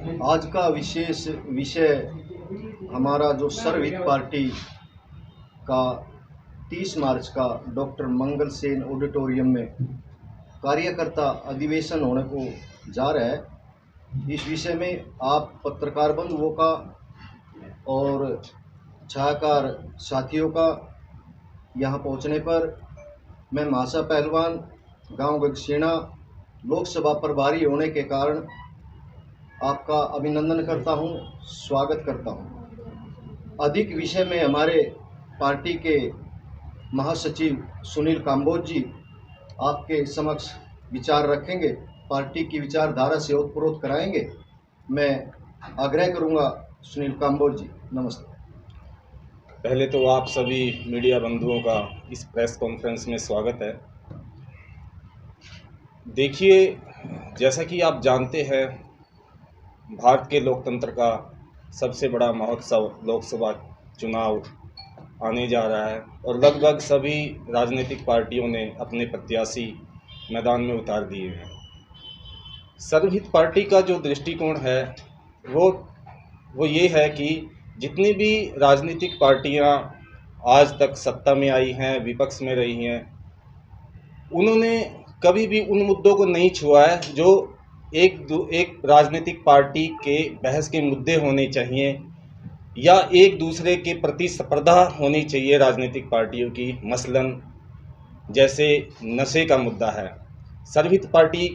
आज का विशेष विषय हमारा जो सर्वहित पार्टी का 30 मार्च का डॉक्टर मंगल सेन ऑडिटोरियम में कार्यकर्ता अधिवेशन होने को जा रहा है। इस विषय में आप पत्रकार बंधुओं का और छायाकार साथियों का यहाँ पहुँचने पर मैं महासा पहलवान गांव गगसेना लोकसभा प्रभारी होने के कारण आपका अभिनंदन करता हूं, स्वागत करता हूं। अधिक विषय में हमारे पार्टी के महासचिव सुनील काम्बोज जी आपके समक्ष विचार रखेंगे, पार्टी की विचारधारा से ओतप्रोत कराएंगे। मैं आग्रह करूंगा सुनील काम्बोज जी, नमस्ते। पहले तो आप सभी मीडिया बंधुओं का इस प्रेस कॉन्फ्रेंस में स्वागत है। देखिए, जैसा कि आप जानते हैं, भारत के लोकतंत्र का सबसे बड़ा महोत्सव लोकसभा चुनाव आने जा रहा है और लगभग सभी राजनीतिक पार्टियों ने अपने प्रत्याशी मैदान में उतार दिए हैं। सर्वहित पार्टी का जो दृष्टिकोण है वो ये है कि जितनी भी राजनीतिक पार्टियां आज तक सत्ता में आई हैं, विपक्ष में रही हैं, उन्होंने कभी भी उन मुद्दों को नहीं छुआ है जो एक राजनीतिक पार्टी के बहस के मुद्दे होने चाहिए या एक दूसरे के प्रति स्पर्धा होनी चाहिए राजनीतिक पार्टियों की। मसलन जैसे नशे का मुद्दा है, सर्वहित पार्टी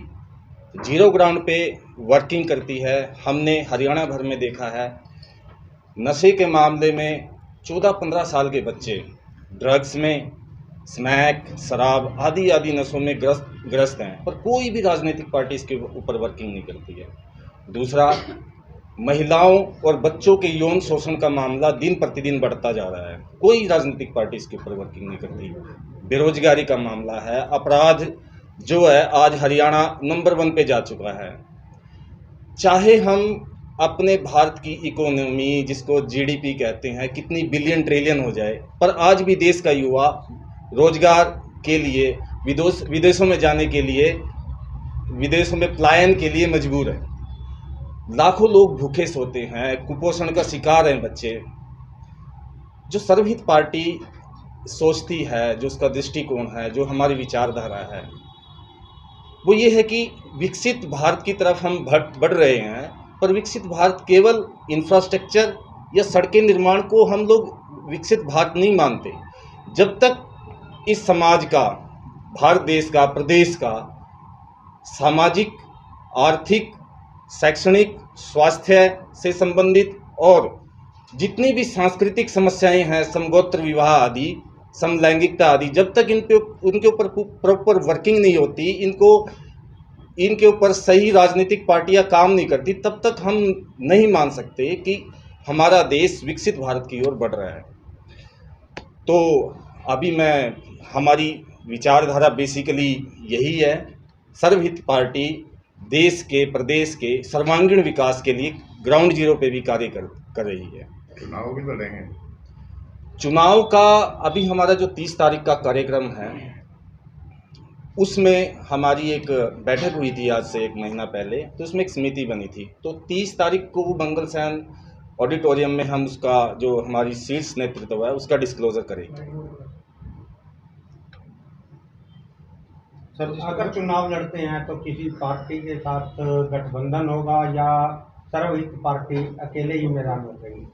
जीरो ग्राउंड पे वर्किंग करती है। हमने हरियाणा भर में देखा है, नशे के मामले में 14-15 साल के बच्चे ड्रग्स में, स्मैक, शराब आदि नशों में ग्रस्त हैं, पर कोई भी राजनीतिक पार्टी इसके ऊपर वर्किंग नहीं करती है। दूसरा, महिलाओं और बच्चों के यौन शोषण का मामला दिन प्रतिदिन बढ़ता जा रहा है, कोई राजनीतिक पार्टी इसके ऊपर वर्किंग नहीं करती। बेरोजगारी का मामला है, अपराध जो है आज हरियाणा नंबर 1 पे जा चुका है। चाहे हम अपने भारत की इकोनॉमी, जिसको जीडीपी कहते हैं, कितनी बिलियन ट्रिलियन हो जाए, पर आज भी देश का युवा रोजगार के लिए विदेशों में जाने के लिए, विदेशों में पलायन के लिए मजबूर है। लाखों लोग भूखे सोते हैं, कुपोषण का शिकार हैं बच्चे। जो सर्वहित पार्टी सोचती है, जो उसका दृष्टिकोण है, जो हमारी विचारधारा है, वो ये है कि विकसित भारत की तरफ हम बढ़ रहे हैं, पर विकसित भारत केवल इंफ्रास्ट्रक्चर या सड़कें निर्माण को हम लोग विकसित भारत नहीं मानते। जब तक इस समाज का, भारत देश का, प्रदेश का सामाजिक, आर्थिक, शैक्षणिक, स्वास्थ्य से संबंधित और जितनी भी सांस्कृतिक समस्याएं हैं, समगोत्र विवाह आदि, समलैंगिकता आदि, जब तक उनके ऊपर प्रॉपर वर्किंग नहीं होती, इनके ऊपर सही राजनीतिक पार्टियां काम नहीं करती, तब तक हम नहीं मान सकते कि हमारा देश विकसित भारत की ओर बढ़ रहा है। तो अभी हमारी विचारधारा बेसिकली यही है, सर्वहित पार्टी देश के, प्रदेश के सर्वांगीण विकास के लिए ग्राउंड जीरो पे भी कार्य कर रही है। चुनाव भी लड़ेंगे। चुनाव का अभी हमारा जो 30 तारीख का कार्यक्रम है, उसमें हमारी एक बैठक हुई थी आज से 1 महीना पहले, तो उसमें एक समिति बनी थी। तो 30 तारीख को वो मंगल सेन ऑडिटोरियम में हम उसका, जो हमारी शीर्ष नेतृत्व है, उसका डिस्क्लोजर करेंगे। सर, अगर चुनाव लड़ते हैं तो किसी पार्टी के साथ गठबंधन होगा या सर्वहित पार्टी अकेले ही मैदान में रहेगी?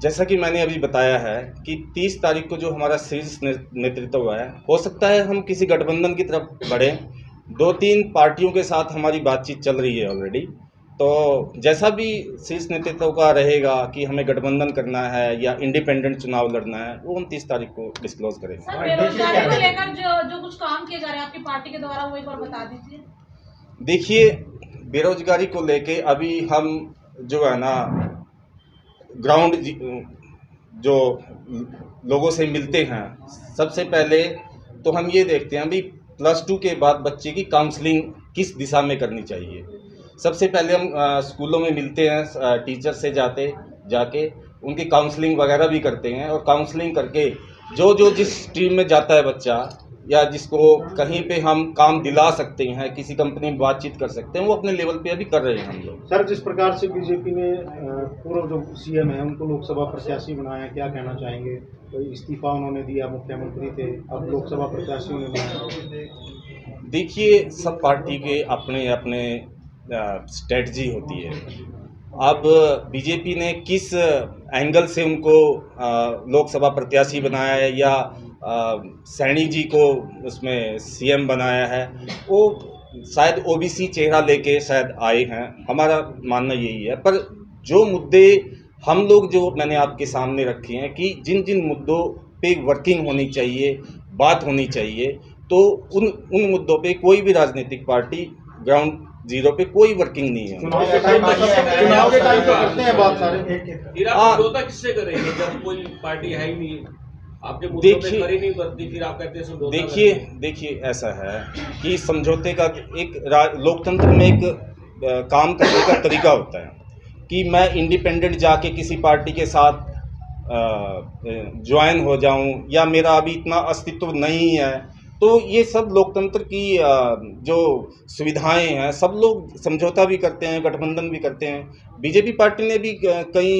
जैसा कि मैंने अभी बताया है कि 30 तारीख को जो हमारा शीर्ष नेतृत्व है, हो सकता है हम किसी गठबंधन की तरफ बढ़ें। 2-3 पार्टियों के साथ हमारी बातचीत चल रही है ऑलरेडी। तो जैसा भी शीर्ष नेतृत्व का रहेगा कि हमें गठबंधन करना है या इंडिपेंडेंट चुनाव लड़ना है, वो हम 30 तारीख को डिस्क्लोज करेंगे। सर, बेरोजगारी को लेकर जो कुछ काम किए जा रहे हैं आपकी पार्टी के द्वारा, वो एक बार बता दीजिए। देखिए, बेरोजगारी को लेके अभी हम जो है ना, ग्राउंड जो लोगों से मिलते हैं, सबसे पहले तो हम ये देखते हैं भी +2 के बाद बच्चे की काउंसलिंग किस दिशा में करनी चाहिए। सबसे पहले हम स्कूलों में मिलते हैं, टीचर से जाके उनकी काउंसलिंग वगैरह भी करते हैं, और काउंसलिंग करके जो जिस स्ट्रीम में जाता है बच्चा, या जिसको कहीं पे हम काम दिला सकते हैं, किसी कंपनी में बातचीत कर सकते हैं, वो अपने लेवल पे अभी कर रहे हैं हम लोग। सर, जिस प्रकार से बीजेपी ने पूर्व जो सीएम है उनको लोकसभा प्रत्याशी बनाया, क्या कहना चाहेंगे? कोई इस्तीफा उन्होंने दिया, मुख्यमंत्री थे, अब लोकसभा प्रत्याशी उन्होंने बनाया। देखिए, सब पार्टी के अपने अपने स्ट्रेटजी होती है। अब बीजेपी ने किस एंगल से उनको लोकसभा प्रत्याशी बनाया है या सैनी जी को उसमें सीएम बनाया है, वो शायद ओबीसी चेहरा लेके शायद आए हैं, हमारा मानना यही है। पर जो मुद्दे हम लोग जो मैंने आपके सामने रखे हैं कि जिन जिन मुद्दों पे वर्किंग होनी चाहिए, बात होनी चाहिए, तो उन मुद्दों पे कोई भी राजनीतिक पार्टी ग्राउंड जीरो पे कोई वर्किंग नहीं है। चुनाव के टाइम तो करते हैं बात सारे। फिर आप समझौता किससे करेंगे जब कोई पार्टी है ही नहीं, आपके मुद्दों पे खरी नहीं उतरती, फिर आप कहते हैं समझौता। देखिए ऐसा है कि समझौते का एक लोकतंत्र में एक काम करने का तरीका होता है कि मैं इंडिपेंडेंट जाके किसी पार्टी के साथ ज्वाइन हो जाऊं या मेरा अभी इतना अस्तित्व नहीं है, तो ये सब लोकतंत्र की जो सुविधाएं हैं, सब लोग समझौता भी करते हैं, गठबंधन भी करते हैं। बीजेपी पार्टी ने भी कई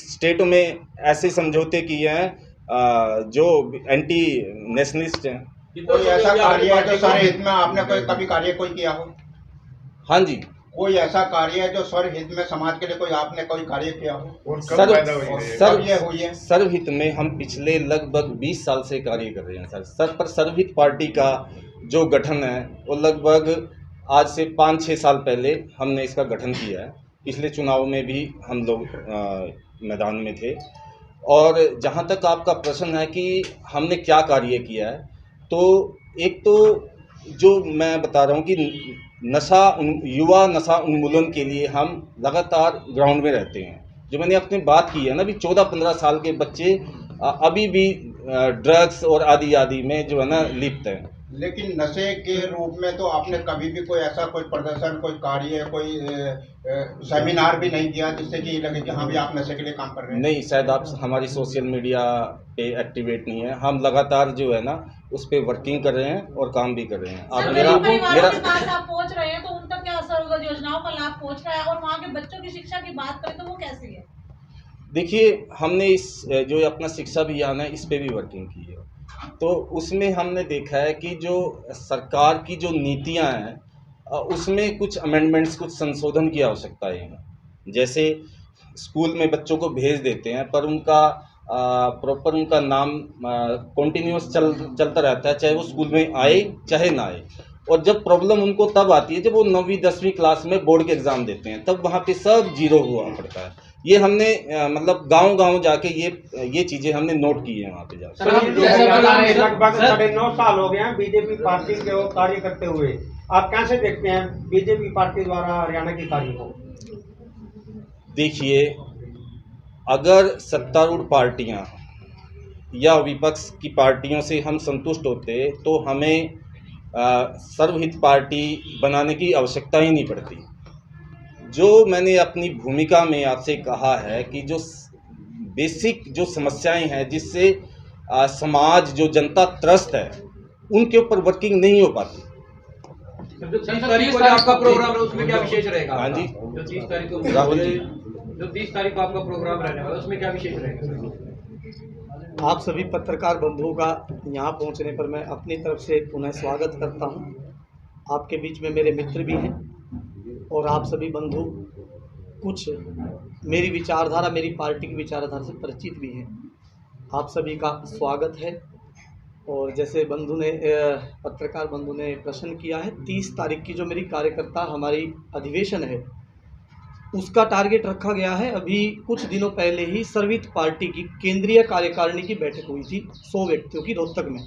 स्टेटों में ऐसे समझौते किए हैं जो एंटी नेशनलिस्ट हैं। कोई ऐसा कार्य है जो सर हित में आपने कभी कार्य कोई किया हो? हाँ जी, कोई ऐसा कार्य है जो सर हित में समाज के लिए कोई आपने कोई कार्य किया हो? सर्वहित में हम पिछले लगभग 20 साल से कार्य कर रहे हैं सर। पर सर्वहित पार्टी का जो गठन है वो लगभग आज से 5-6 साल पहले हमने इसका गठन किया है। पिछले चुनाव में भी हम लोग मैदान में थे। और जहाँ तक आपका प्रश्न है कि हमने क्या कार्य किया है, तो एक तो जो मैं बता रहा हूँ कि युवा नशा उन्मूलन के लिए हम लगातार ग्राउंड में रहते हैं। जो मैंने अपनी बात की है ना, अभी 14-15 साल के बच्चे अभी भी ड्रग्स और आदि में जो है ना लिप्त हैं। लेकिन नशे के रूप में तो आपने कभी भी कोई ऐसा कोई प्रदर्शन, कोई कार्य, कोई सेमिनार भी नहीं किया जिससे कि लगे कि हाँ भी आप नशे के लिए काम कर रहे हैं? नहीं, शायद आप हमारी सोशल मीडिया पे एक्टिवेट नहीं है। हम लगातार जो है ना उस पे वर्किंग कर रहे हैं और काम भी कर रहे हैं। आप मेरा आप पहुंच रहे हैं तो उन तक क्या असर योजनाओं का लाभ पहुंच रहा है? और वहाँ के बच्चों की शिक्षा की बात करें तो वो कैसी है? देखिए, हमने इस जो अपना शिक्षा अभियान है इस पे भी वर्किंग की है, तो उसमें हमने देखा है कि जो सरकार की जो नीतियां हैं उसमें कुछ अमेंडमेंट्स, कुछ संशोधन की आवश्यकता है। जैसे स्कूल में बच्चों को भेज देते हैं पर उनका प्रॉपर उनका नाम कॉन्टिन्यूस चलता रहता है, चाहे वो स्कूल में आए चाहे ना आए। और जब प्रॉब्लम उनको तब आती है जब वो 9वीं-10वीं क्लास में बोर्ड के एग्ज़ाम देते हैं, तब वहाँ पे सब जीरो हुआ पड़ता है। ये हमने मतलब गांव-गांव जाके ये चीज़ें हमने नोट की है वहाँ पे जाकर। लगभग 9.5 साल हो गए हैं बीजेपी पार्टी के कार्य करते हुए। आप कैसे देखते हैं बीजेपी पार्टी द्वारा हरियाणा की कार्य को? देखिए, अगर सत्तारूढ़ पार्टियां या विपक्ष की पार्टियों से हम संतुष्ट होते तो हमें सर्वहित पार्टी बनाने की आवश्यकता ही नहीं पड़ती। जो मैंने अपनी भूमिका में आपसे कहा है कि जो बेसिक जो समस्याएं हैं जिससे समाज, जो जनता त्रस्त है, उनके ऊपर वर्किंग नहीं हो पाती। जो 30 तारीख को आपका प्रोग्राम है उसमें क्या विशेष रहेगा? हाँ जी, जो 30 तारीख को राहुल जी, जो 30 तारीख को आपका प्रोग्राम रहने वाला उसमें क्या विशेष रहेगा? आप सभी पत्रकार बंधुओं का यहाँ पहुँचने पर मैं अपनी तरफ से पुनः स्वागत करता हूँ। आपके बीच में मेरे मित्र भी हैं और आप सभी बंधु कुछ मेरी विचारधारा, मेरी पार्टी की विचारधारा से परिचित भी हैं। आप सभी का स्वागत है। और जैसे बंधु ने पत्रकार बंधु ने प्रश्न किया है, 30 तारीख की जो मेरी कार्यकर्ता हमारी अधिवेशन है उसका टारगेट रखा गया है। अभी कुछ दिनों पहले ही सर्वहित पार्टी की केंद्रीय कार्यकारिणी की बैठक हुई थी 100 व्यक्तियों की रोहतक में,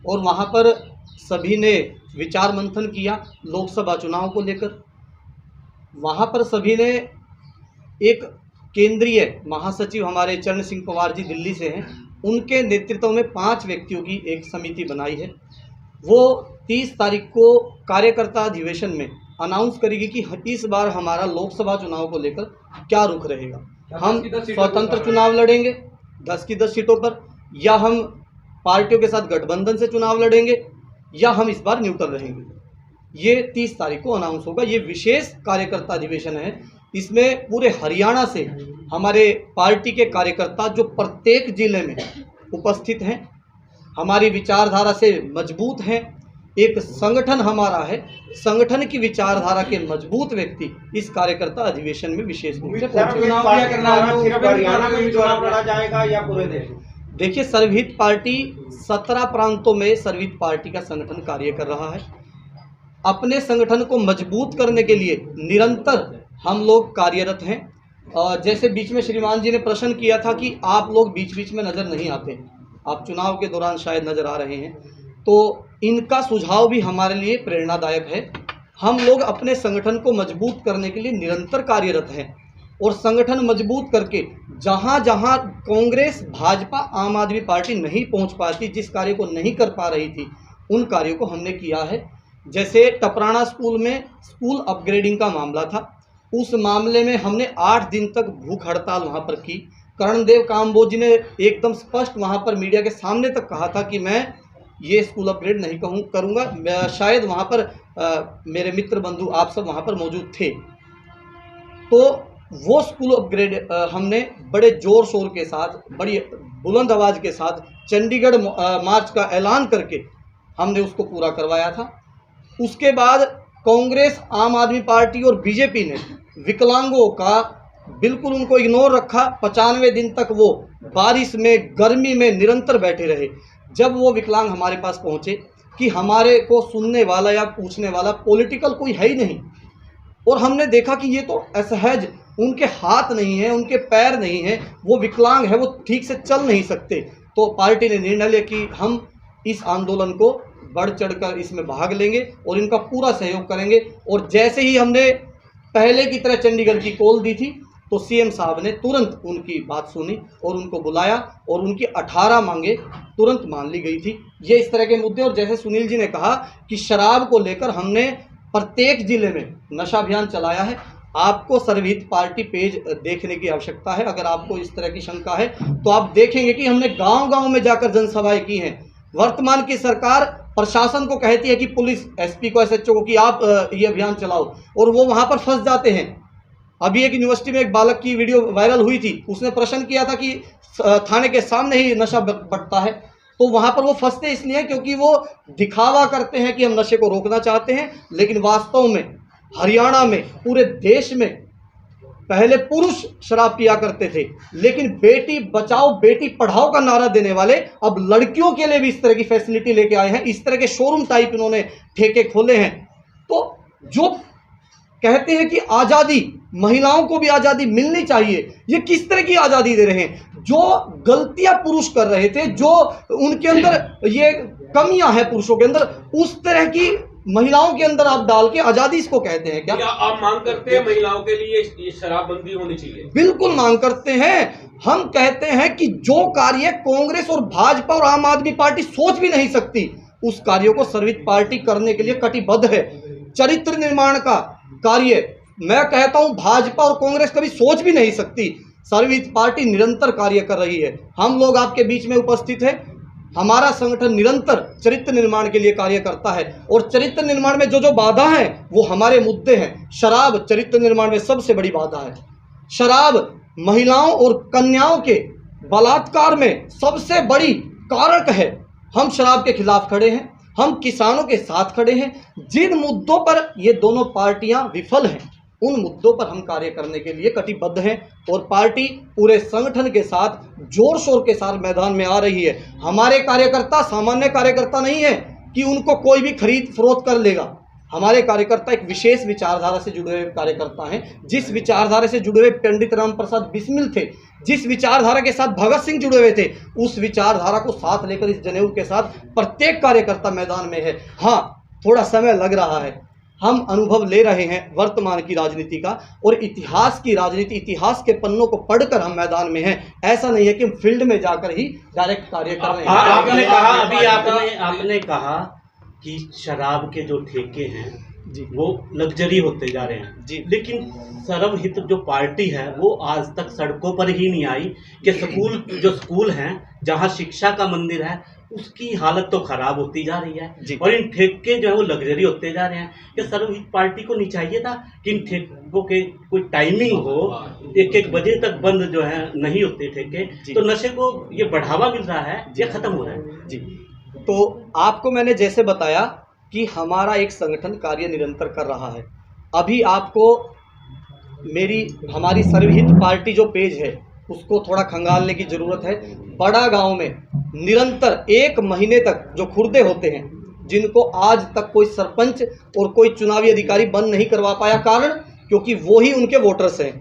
और वहां पर सभी ने विचार मंथन किया लोकसभा चुनाव को लेकर। वहां पर सभी ने एक केंद्रीय महासचिव हमारे चरण सिंह पवार जी दिल्ली से हैं, उनके नेतृत्व में 5 व्यक्तियों की एक समिति बनाई है। वो 30 तारीख को कार्यकर्ता अधिवेशन में अनाउंस करेगी कि इस बार हमारा लोकसभा चुनाव को लेकर क्या रुख रहेगा। हम स्वतंत्र चुनाव लड़ेंगे 10 की 10 सीटों पर, या हम पार्टियों के साथ गठबंधन से चुनाव लड़ेंगे या हम इस बार न्यूट्रल रहेंगे। ये 30 तारीख को अनाउंस होगा। ये विशेष कार्यकर्ता अधिवेशन है। इसमें पूरे हरियाणा से हमारे पार्टी के कार्यकर्ता जो प्रत्येक जिले में उपस्थित हैं, हमारी विचारधारा से मजबूत हैं। एक संगठन हमारा है, संगठन की विचारधारा के मजबूत व्यक्ति इस कार्यकर्ता अधिवेशन में विशेष रूप से पहुंचे। हरियाणा में चुनाव लड़ा जाएगा या पूरे देश में? देखिए, सर्वहित पार्टी 17 प्रांतों में सर्वहित पार्टी का संगठन कार्य कर रहा है। अपने संगठन को मजबूत करने के लिए निरंतर हम लोग कार्यरत हैं। जैसे बीच में श्रीमान जी ने प्रश्न किया था कि आप लोग बीच बीच में नज़र नहीं आते, आप चुनाव के दौरान शायद नज़र आ रहे हैं, तो इनका सुझाव भी हमारे लिए प्रेरणादायक है। हम लोग अपने संगठन को मजबूत करने के लिए निरंतर कार्यरत हैं और संगठन मजबूत करके जहां जहां कांग्रेस, भाजपा, आम आदमी पार्टी नहीं पहुंच पाती, जिस कार्य को नहीं कर पा रही थी, उन कार्यों को हमने किया है। जैसे टपराना स्कूल में स्कूल अपग्रेडिंग का मामला था, उस मामले में हमने 8 दिन तक भूख हड़ताल वहां पर की। कर्णदेव काम्बोज जी ने एकदम स्पष्ट वहां पर मीडिया के सामने तक कहा था कि मैं ये स्कूल अपग्रेड नहीं करूँगा। शायद वहाँ पर मेरे मित्र बंधु आप सब वहाँ पर मौजूद थे। तो वो स्कूल अपग्रेड हमने बड़े ज़ोर शोर के साथ, बड़ी बुलंद आवाज़ के साथ चंडीगढ़ मार्च का ऐलान करके हमने उसको पूरा करवाया था। उसके बाद कांग्रेस, आम आदमी पार्टी और बीजेपी ने विकलांगों का बिल्कुल उनको इग्नोर रखा। 95 दिन तक वो बारिश में, गर्मी में निरंतर बैठे रहे। जब वो विकलांग हमारे पास पहुँचे कि हमारे को सुनने वाला या पूछने वाला पॉलिटिकल कोई है ही नहीं, और हमने देखा कि ये तो असहज, उनके हाथ नहीं है, उनके पैर नहीं है, वो विकलांग है, वो ठीक से चल नहीं सकते, तो पार्टी ने निर्णय लिया कि हम इस आंदोलन को बढ़ चढ़कर इसमें भाग लेंगे और इनका पूरा सहयोग करेंगे। और जैसे ही हमने पहले की तरह चंडीगढ़ की कॉल दी थी, तो सीएम साहब ने तुरंत उनकी बात सुनी और उनको बुलाया और उनकी 18 मांगे तुरंत मान ली गई थी। ये इस तरह के मुद्दे। और जैसे सुनील जी ने कहा कि शराब को लेकर हमने प्रत्येक जिले में नशा अभियान चलाया है। आपको सर्वहित पार्टी पेज देखने की आवश्यकता है। अगर आपको इस तरह की शंका है तो आप देखेंगे कि हमने गांव-गांव में जाकर जनसभाएं की हैं। वर्तमान की सरकार प्रशासन को कहती है कि पुलिस, एसपी को, एसएचओ को कि आप ये अभियान चलाओ, और वो वहाँ पर फंस जाते हैं। अभी एक यूनिवर्सिटी में एक बालक की वीडियो वायरल हुई थी, उसने प्रश्न किया था कि थाने के सामने ही नशा बढ़ता है, तो वहाँ पर वो फंसते इसलिए क्योंकि वो दिखावा करते हैं कि हम नशे को रोकना चाहते हैं, लेकिन वास्तव में हरियाणा में, पूरे देश में पहले पुरुष शराब पिया करते थे, लेकिन बेटी बचाओ बेटी पढ़ाओ का नारा देने वाले अब लड़कियों के लिए भी इस तरह की फैसिलिटी लेके आए हैं। इस तरह के शोरूम टाइप इन्होंने ठेके खोले हैं। तो जो कहते हैं कि आज़ादी, महिलाओं को भी आज़ादी मिलनी चाहिए, ये किस तरह की आज़ादी दे रहे हैं? जो गलतियां पुरुष कर रहे थे, जो उनके अंदर ये कमियां हैं पुरुषों के अंदर, उस तरह की महिलाओं के अंदर आप डाल के आज़ादी इसको कहते हैं क्या? आप मांग करते हैं महिलाओं के लिए ये शराबबंदी होनी चाहिए? बिल्कुल मांग करते हैं। हम कहते हैं कि जो कार्य कांग्रेस और भाजपा और आम आदमी पार्टी सोच भी नहीं सकती, उस कार्यों को सर्वहित पार्टी करने के लिए कटिबद्ध है। चरित्र निर्माण का कार्य मैं कहता हूं भाजपा और कांग्रेस कभी सोच भी नहीं सकती, सर्वहित पार्टी निरंतर कार्य कर रही है। हम लोग आपके बीच में उपस्थित हैं। हमारा संगठन निरंतर चरित्र निर्माण के लिए कार्य करता है, और चरित्र निर्माण में जो जो बाधा है वो हमारे मुद्दे हैं। शराब चरित्र निर्माण में सबसे बड़ी बाधा है। शराब महिलाओं और कन्याओं के बलात्कार में सबसे बड़ी कारक है। हम शराब के खिलाफ खड़े हैं, हम किसानों के साथ खड़े हैं। जिन मुद्दों पर ये दोनों पार्टियां विफल हैं, उन मुद्दों पर हम कार्य करने के लिए कटिबद्ध हैं, और पार्टी पूरे संगठन के साथ जोर शोर के साथ मैदान में आ रही है। हमारे कार्यकर्ता सामान्य कार्यकर्ता नहीं है कि उनको कोई भी खरीद फरोख्त कर लेगा। हमारे कार्यकर्ता एक विशेष विचारधारा से जुड़े हुए कार्यकर्ता हैं। जिस विचारधारा से जुड़े हुए पंडित राम प्रसाद बिस्मिल थे, जिस विचारधारा के साथ भगत सिंह जुड़े हुए थे, उस विचारधारा को साथ लेकर इस जनेऊ के साथ प्रत्येक कार्यकर्ता मैदान में है। हाँ, थोड़ा समय लग रहा है, हम अनुभव ले रहे हैं वर्तमान की राजनीति का, और इतिहास की राजनीति, इतिहास के पन्नों को पढ़कर हम मैदान में हैं। ऐसा नहीं है कि हम फील्ड में जाकर ही डायरेक्ट कार्य कर रहे हैं। आपने कहा कि शराब के जो ठेके हैं जी, वो लग्जरी होते जा रहे हैं जी, लेकिन सर्वहित जो पार्टी है वो आज तक सड़कों पर ही नहीं आई कि स्कूल हैं जहां शिक्षा का मंदिर है उसकी हालत तो खराब होती जा रही है जी। और इन ठेके जो है वो लग्जरी होते जा रहे हैं। क्या सर्वहित पार्टी को नहीं चाहिए था कि इन ठेकों के कोई टाइमिंग हो, 1-1 बजे तक बंद जो है नहीं होते ठेके, तो नशे को ये बढ़ावा मिल रहा है या खत्म हो रहा है? जी, तो आपको मैंने जैसे बताया कि हमारा एक संगठन कार्य निरंतर कर रहा है। अभी आपको हमारी सर्वहित पार्टी जो पेज है उसको थोड़ा खंगालने की ज़रूरत है। बड़ा गांव में निरंतर 1 महीने तक जो खुर्दे होते हैं, जिनको आज तक कोई सरपंच और कोई चुनावी अधिकारी बंद नहीं करवा पाया, कारण क्योंकि वो ही उनके वोटर्स हैं।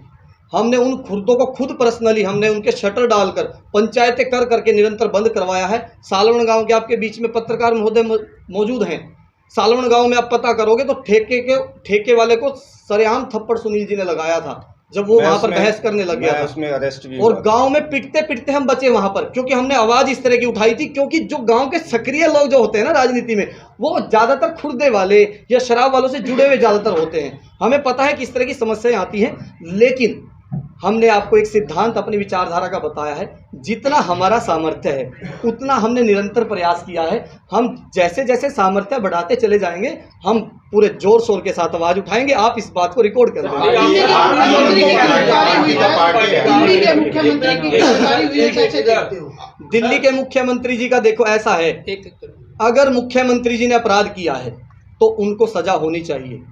हमने उन खुर्दों को खुद पर्सनली हमने उनके शटर डालकर पंचायतें कर करके निरंतर बंद करवाया है। सालवन गांव के आपके बीच में पत्रकार महोदय मौजूद हैं। सालवन गांव में आप पता करोगे तो ठेके वाले को सरेआम थप्पड़ सुनील जी ने लगाया था जब वो वहां पर बहस करने लग गया था, उसमें अरेस्ट भी और गांव में पिटते पिटते हम बचे वहां पर, क्योंकि हमने आवाज इस तरह की उठाई थी। क्योंकि जो गांव के सक्रिय लोग जो होते हैं ना राजनीति में, वो ज्यादातर खुर्दे वाले या शराब वालों से जुड़े हुए ज्यादातर होते हैं। हमें पता है कि इस तरह की समस्याएं आती हैं, लेकिन हमने आपको एक सिद्धांत अपनी विचारधारा का बताया है। जितना हमारा सामर्थ्य है उतना हमने निरंतर प्रयास किया है। हम जैसे जैसे सामर्थ्य बढ़ाते चले जाएंगे, हम पूरे जोर शोर के साथ आवाज उठाएंगे। आप इस बात को रिकॉर्ड कर दिल्ली के मुख्यमंत्री जी का देखो ऐसा है, अगर मुख्यमंत्री जी ने अपराध किया है तो उनको सजा होनी चाहिए,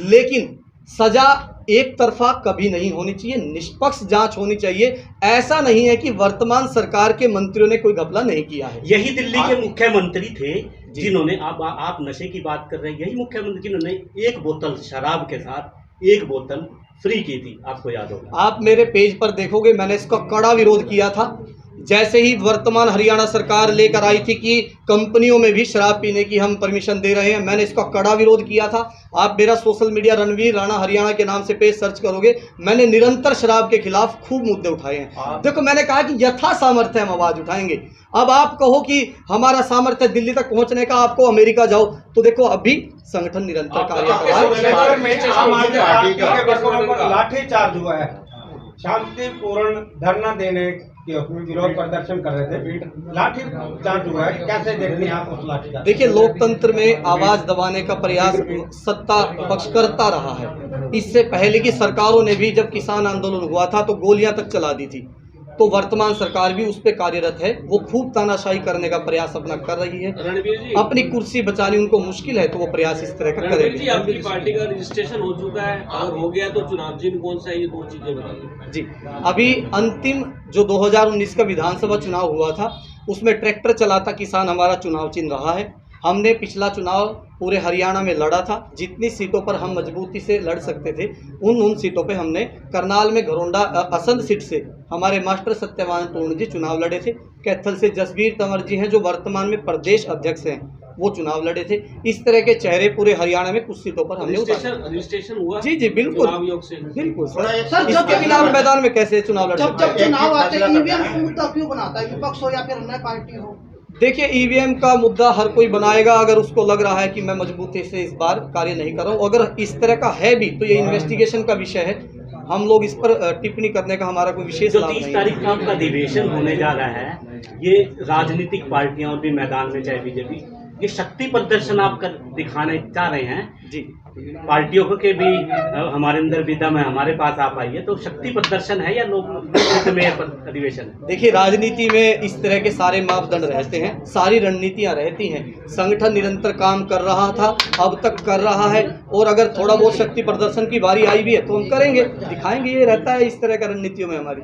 लेकिन सजा एक तरफा कभी नहीं होनी चाहिए, निष्पक्ष जांच होनी चाहिए। ऐसा नहीं है कि वर्तमान सरकार के मंत्रियों ने कोई घपला नहीं किया है। यही दिल्ली के मुख्यमंत्री थे जिन्होंने, आप नशे की बात कर रहे हैं, यही मुख्यमंत्री जिन्होंने 1 बोतल शराब के साथ 1 बोतल फ्री की थी, आपको याद होगा। आप मेरे पेज पर देखोगे मैंने इसका कड़ा विरोध किया था। जैसे ही वर्तमान हरियाणा सरकार लेकर आई थी कि कंपनियों में भी शराब पीने की हम परमिशन दे रहे हैं, मैंने इसका कड़ा विरोध किया था। आप मेरा सोशल मीडिया रणवीर राणा हरियाणा के नाम से पेज सर्च करोगे, मैंने निरंतर शराब के खिलाफ खूब मुद्दे उठाए हैं। देखो मैंने कहा कि यथा सामर्थ्य हम आवाज उठाएंगे। अब आप कहो कि हमारा सामर्थ्य दिल्ली तक पहुंचने का, आपको अमेरिका जाओ, तो देखो अभी संगठन निरंतर कार्य कर रहा है। लाठीचार्ज हुआ है, शांतिपूर्ण धरना देने के विरोध प्रदर्शन कर रहे थे, लाठी चार्ज हुआ है, कैसे देखते हैं आप उस लाठी चार्ज? देखिए, लोकतंत्र में आवाज दबाने का प्रयास सत्ता पक्ष करता रहा है। इससे पहले की सरकारों ने भी, जब किसान आंदोलन हुआ था तो गोलियां तक चला दी थी, तो वर्तमान सरकार भी उस पर कार्यरत है। वो खूब तानाशाही करने का प्रयास अपना कर रही है। रणवीर जी, अपनी कुर्सी बचानी उनको मुश्किल है, तो वो प्रयास इस तरह का रणवीर जी, करेंगे। आपकी पार्टी का रजिस्ट्रेशन हो चुका है, अगर हो गया तो चुनाव चिन्ह कौन सा है, ये 2 चीजें बताइए। जी, अभी अंतिम जो 2019 का विधानसभा चुनाव हुआ था उसमें ट्रैक्टर चलाता किसान हमारा चुनाव चिन्ह रहा है। हमने पिछला चुनाव पूरे हरियाणा में लड़ा था। जितनी सीटों पर हम मजबूती से लड़ सकते थे उन सीटों पे हमने, करनाल में घरोंडा असंध सीट से हमारे मास्टर सत्यवान पूर्ण जी चुनाव लड़े थे। कैथल से जसबीर तंवर जी हैं जो वर्तमान में प्रदेश अध्यक्ष हैं, वो चुनाव लड़े थे। इस तरह के चेहरे पूरे हरियाणा में कुछ सीटों पर हमने रजिस्ट्रेशन हुआ। जी जी बिल्कुल, चुनाव योग से बिल्कुल सर। इसके बिना हम मैदान में कैसे चुनाव लड़ सकते हैं? जब चुनाव आते हैं ईवीएम मुद्दा क्यों बनाता है, विपक्ष हो या फिर अन्य पार्टी हो? देखिए, ईवीएम का मुद्दा हर कोई बनाएगा अगर उसको लग रहा है कि मैं मजबूती से इस बार कार्य नहीं कर रहा हूँ। अगर इस तरह का है भी तो ये इन्वेस्टिगेशन का विषय है, हम लोग इस पर टिप्पणी करने का हमारा कोई विशेष जो लाभ 30 नहीं तारीख है। का आपका अधिवेशन होने जा रहा है, ये राजनीतिक पार्टियां और भी मैदान में, चाहे बीजेपी, ये शक्ति प्रदर्शन आप दिखाने चाह रहे हैं जी। पार्टियों को के भी हमारे अंदर विदा में हमारे पास आप आइए, तो शक्ति प्रदर्शन है या लोकतंत्र में अधिवेशन है? देखिए, राजनीति में इस तरह के सारे मापदंड रहते हैं, सारी रणनीतियां रहती हैं। संगठन निरंतर काम कर रहा था, अब तक कर रहा है, और अगर थोड़ा बहुत शक्ति प्रदर्शन की बारी आई भी है तो हम करेंगे, दिखाएंगे। ये रहता है इस तरह का रणनीतियों में हमारी।